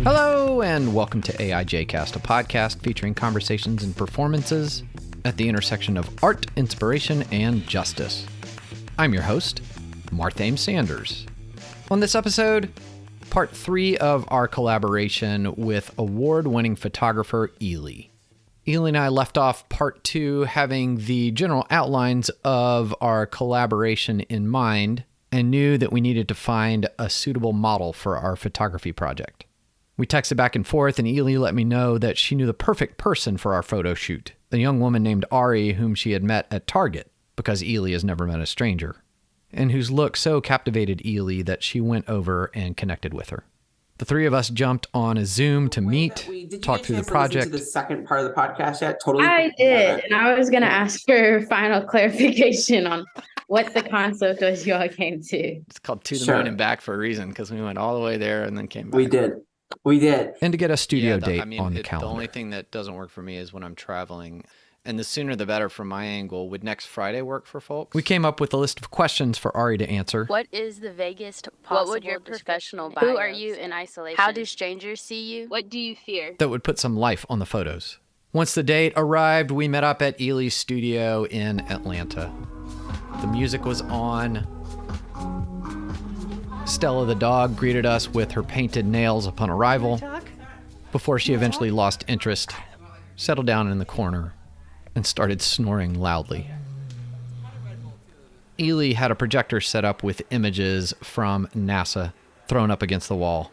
Hello, and welcome to AIJcast, a podcast featuring conversations and performances at the intersection of art, inspiration, and justice. I'm your host, Marthame Sanders. On this episode, part 3 of our collaboration with award-winning photographer Eley. Eley and I left off part 2 having the general outlines of our collaboration in mind and knew that we needed to find a suitable model for our photography project. We texted back and forth, and Eley let me know that she knew the perfect person for our photo shoot, a young woman named Ari whom she had met at Target, because Eley has never met a stranger, and whose look so captivated Eley that she went over and connected with her. The three of us jumped on a Zoom to meet, talk through the project. To the second part of the podcast yet? Totally. I did, and I was going to ask for final clarification on what the concept was you all came to. It's called To the Moon and Back for a reason, because we went all the way there and then came back. We did. And to get a studio date on the calendar. The only thing that doesn't work for me is when I'm traveling. And the sooner the better from my angle. Would next Friday work for folks? We came up with a list of questions for Ari to answer. What is the vaguest possible? What would your professional bio? Who are you in isolation? How do strangers see you? What do you fear? That would put some life on the photos. Once the date arrived, we met up at Eley's studio in Atlanta. The music was on. Stella the dog greeted us with her painted nails upon arrival before she eventually lost interest, settled down in the corner, and started snoring loudly. Eley had a projector set up with images from NASA thrown up against the wall.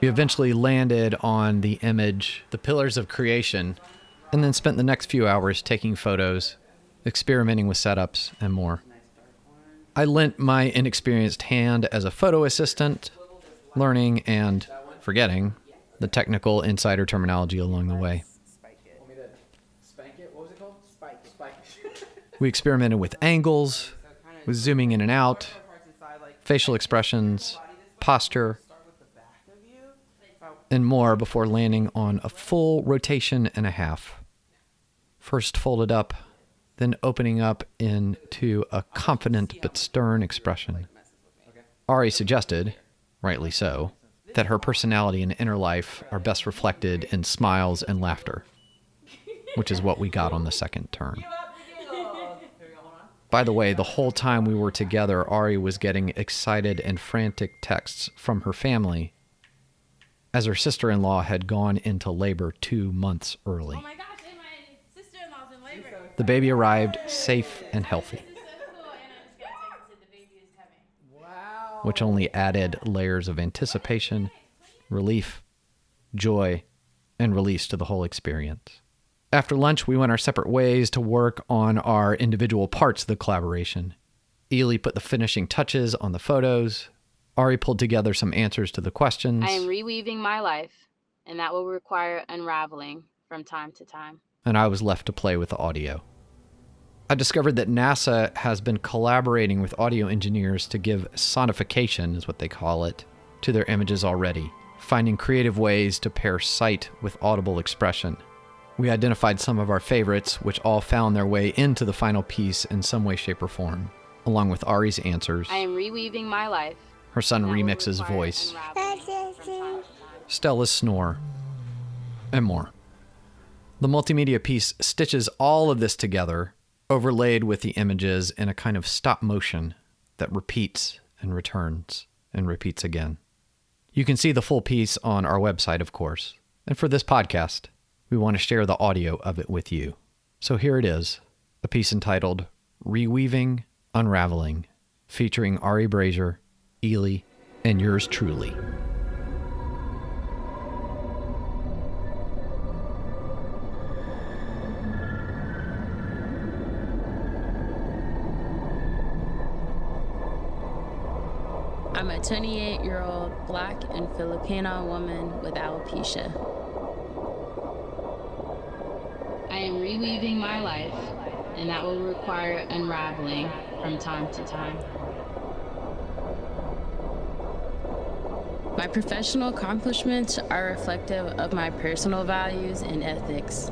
We eventually landed on the image, The Pillars of Creation, and then spent the next few hours taking photos, experimenting with setups, and more. I lent my inexperienced hand as a photo assistant, learning and forgetting the technical insider terminology along the way. We experimented with angles, with zooming in and out, facial expressions, posture, and more before landing on a full rotation and a half. First folded up, then opening up into a confident but stern expression. Ari suggested, rightly so, that her personality and inner life are best reflected in smiles and laughter, which is what we got on the second turn. By the way, the whole time we were together, Ari was getting excited and frantic texts from her family, as her sister-in-law had gone into labor 2 months early. Oh my gosh, and my sister-in-law's in labor. The baby arrived safe and healthy, which only added layers of anticipation, relief, joy, and release to the whole experience. After lunch, we went our separate ways to work on our individual parts of the collaboration. Eley put the finishing touches on the photos. Ari pulled together some answers to the questions. I am reweaving my life, and that will require unraveling from time to time. And I was left to play with the audio. I discovered that NASA has been collaborating with audio engineers to give sonification, is what they call it, to their images already, finding creative ways to pair sight with audible expression. We identified some of our favorites, which all found their way into the final piece in some way, shape, or form, along with Ari's answers. I am reweaving my life. Her son Remix's voice, Stella's snore, and more. The multimedia piece stitches all of this together, overlaid with the images in a kind of stop motion that repeats and returns and repeats again. You can see the full piece on our website, of course. And for this podcast, we want to share the audio of it with you. So here it is, a piece entitled Reweaving, Unraveling, featuring Ari Brazier, Eley, and yours truly. I'm a 28-year-old Black and Filipino woman with alopecia. I am reweaving my life, and that will require unraveling from time to time. My professional accomplishments are reflective of my personal values and ethics.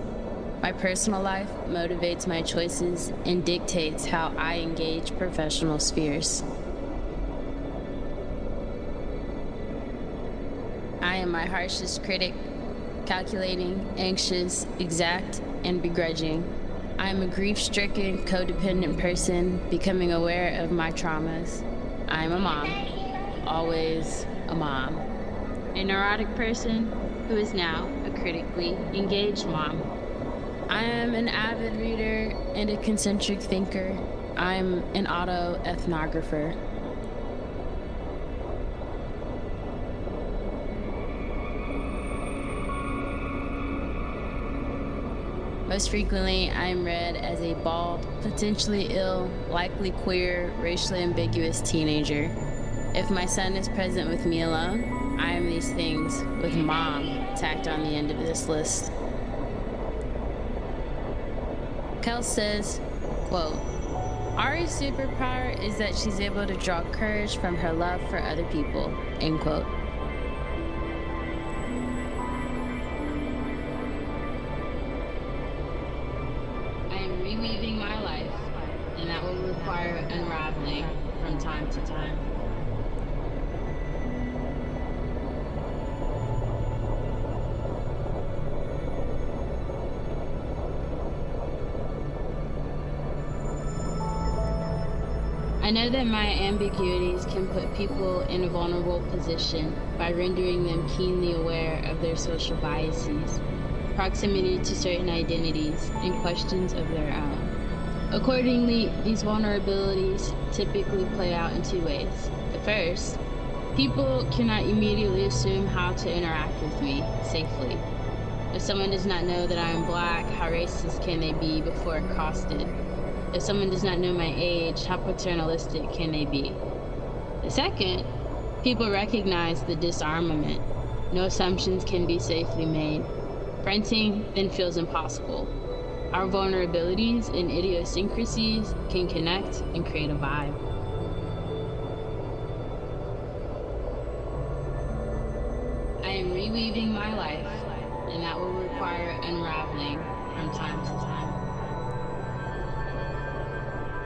My personal life motivates my choices and dictates how I engage professional spheres. I am my harshest critic, calculating, anxious, exact, and begrudging. I am a grief-stricken, codependent person becoming aware of my traumas. I am a mom, always a mom. A neurotic person who is now a critically engaged mom. I am an avid reader and a concentric thinker. I'm an autoethnographer. Most frequently, I am read as a bald, potentially ill, likely queer, racially ambiguous teenager. If my son is present with me alone, I am these things with mom tacked on the end of this list. Kel says, quote, Ari's superpower is that she's able to draw courage from her love for other people, end quote. I am reweaving my life, and that will require unraveling from time to time. I know that my ambiguities can put people in a vulnerable position by rendering them keenly aware of their social biases, proximity to certain identities, and questions of their own. Accordingly, these vulnerabilities typically play out in two ways. The first, people cannot immediately assume how to interact with me safely. If someone does not know that I am Black, how racist can they be before accosted? If someone does not know my age, how paternalistic can they be? The second, people recognize the disarmament. No assumptions can be safely made. Fronting then feels impossible. Our vulnerabilities and idiosyncrasies can connect and create a vibe. I am reweaving my life, and that will require unraveling from time to time.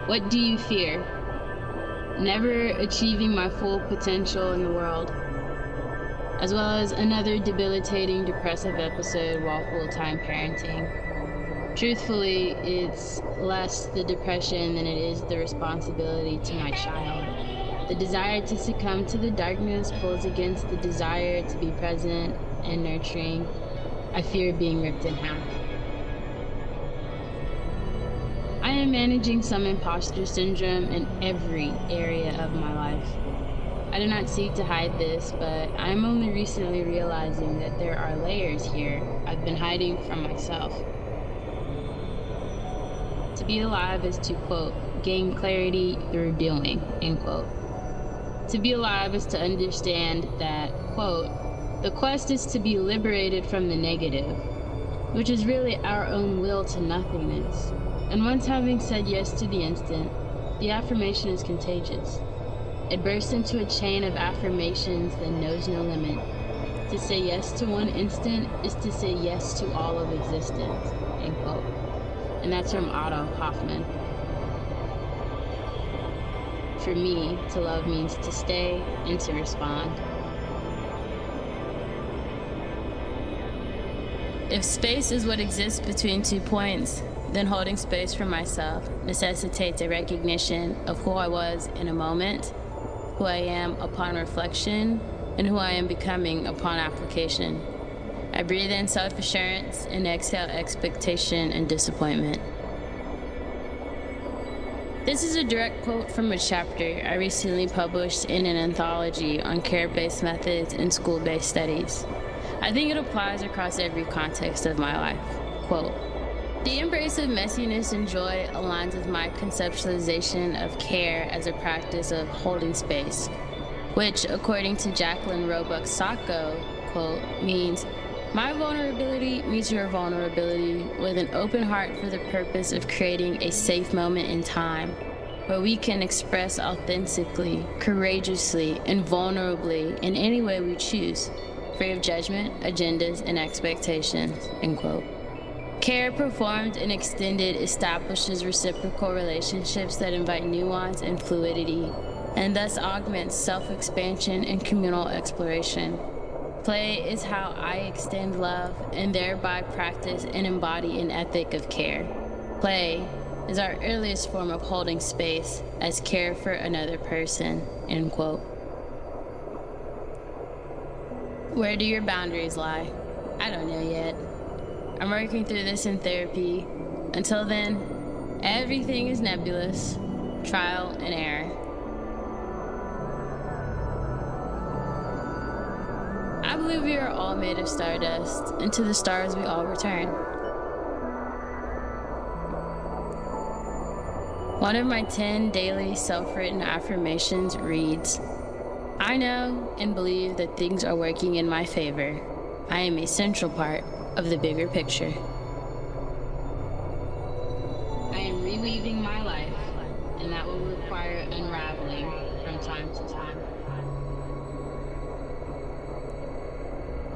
What do you fear? Never achieving my full potential in the world, as well as another debilitating depressive episode while full-time parenting. Truthfully, it's less the depression than it is the responsibility to my child. The desire to succumb to the darkness pulls against the desire to be present and nurturing. I fear being ripped in half. I am managing some imposter syndrome in every area of my life. I do not seek to hide this, but I'm only recently realizing that there are layers here I've been hiding from myself. To be alive is to, quote, gain clarity through doing, end quote. To be alive is to understand that, quote, the quest is to be liberated from the negative, which is really our own will to nothingness. And once having said yes to the instant, the affirmation is contagious. It bursts into a chain of affirmations that knows no limit. To say yes to one instant is to say yes to all of existence, end quote. And that's from Otto Hoffman. For me, to love means to stay and to respond. If space is what exists between 2 points, then holding space for myself necessitates a recognition of who I was in a moment, who I am upon reflection, and who I am becoming upon application. I breathe in self-assurance and exhale expectation and disappointment. This is a direct quote from a chapter I recently published in an anthology on care-based methods and school-based studies. I think it applies across every context of my life. Quote, the embrace of messiness and joy aligns with my conceptualization of care as a practice of holding space, which, according to Jacqueline Roebuck-Sacco, quote, means my vulnerability meets your vulnerability with an open heart for the purpose of creating a safe moment in time where we can express authentically, courageously, and vulnerably in any way we choose, free of judgment, agendas, and expectations, end quote. Care performed and extended establishes reciprocal relationships that invite nuance and fluidity, and thus augments self-expansion and communal exploration. Play is how I extend love and thereby practice and embody an ethic of care. Play is our earliest form of holding space as care for another person, end quote. Where do your boundaries lie? I don't know yet. I'm working through this in therapy. Until then, everything is nebulous, trial and error. I believe we are all made of stardust, and to the stars we all return. One of my 10 daily self-written affirmations reads, I know and believe that things are working in my favor. I am a central part of the bigger picture. I am reweaving my life, and that will require unraveling from time to time.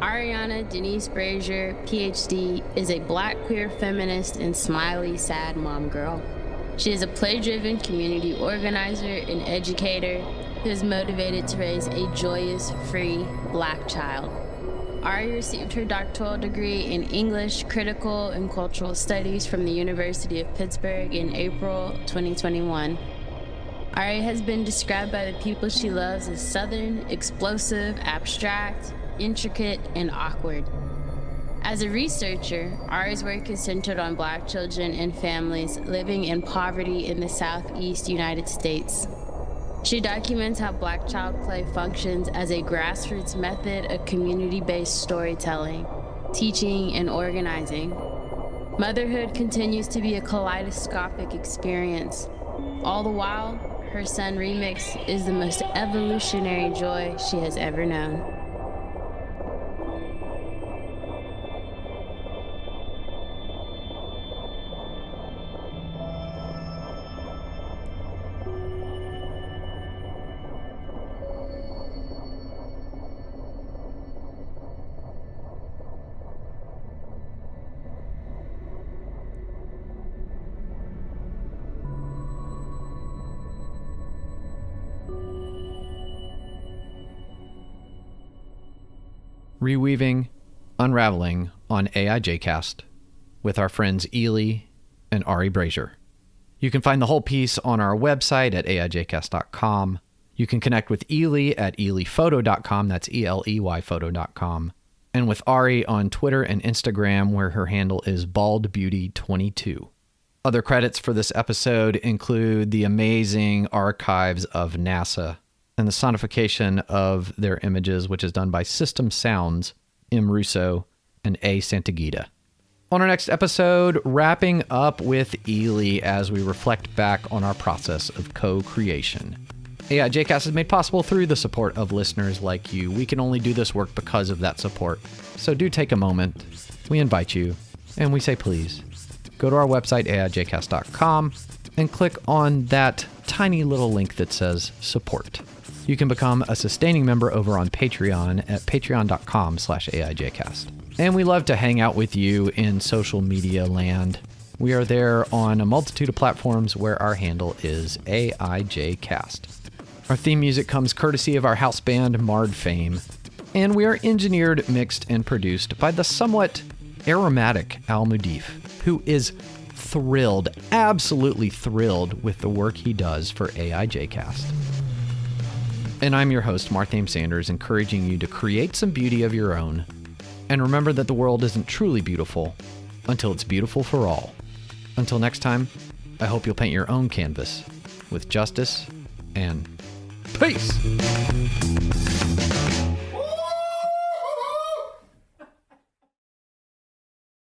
Ariana Denise Brazier, PhD, is a Black queer feminist and smiley, sad mom girl. She is a play-driven community organizer and educator who is motivated to raise a joyous, free Black child. Ari received her doctoral degree in English, Critical, and Cultural Studies from the University of Pittsburgh in April 2021. Ari has been described by the people she loves as Southern, explosive, abstract, intricate, and awkward. As a researcher, Ari's work is centered on Black children and families living in poverty in the Southeast United States. She documents how Black child play functions as a grassroots method of community-based storytelling, teaching, and organizing. Motherhood continues to be a kaleidoscopic experience. All the while, her son Remix is the most evolutionary joy she has ever known. Reweaving, Unraveling on AIJcast with our friends Eley and Ari Brazier. You can find the whole piece on our website at aijcast.com. You can connect with Eley at eleyphoto.com, that's ELEY photo.com, and with Ari on Twitter and Instagram, where her handle is baldbeauty22. Other credits for this episode include the amazing archives of NASA and the sonification of their images, which is done by System Sounds, M. Russo, and A. Santagita. On our next episode, wrapping up with Eley as we reflect back on our process of co-creation. AIJcast is made possible through the support of listeners like you. We can only do this work because of that support. So do take a moment. We invite you, and we say please, go to our website, aijcast.com, and click on that tiny little link that says support. You can become a sustaining member over on Patreon at patreon.com/AIJcast. And we love to hang out with you in social media land. We are there on a multitude of platforms where our handle is AIJcast. Our theme music comes courtesy of our house band Marthame. And we are engineered, mixed, and produced by the somewhat aromatic Al Mudif, who is thrilled, absolutely thrilled with the work he does for AIJcast. And I'm your host, Marthame Sanders, encouraging you to create some beauty of your own. And remember that the world isn't truly beautiful until it's beautiful for all. Until next time, I hope you'll paint your own canvas with justice and peace.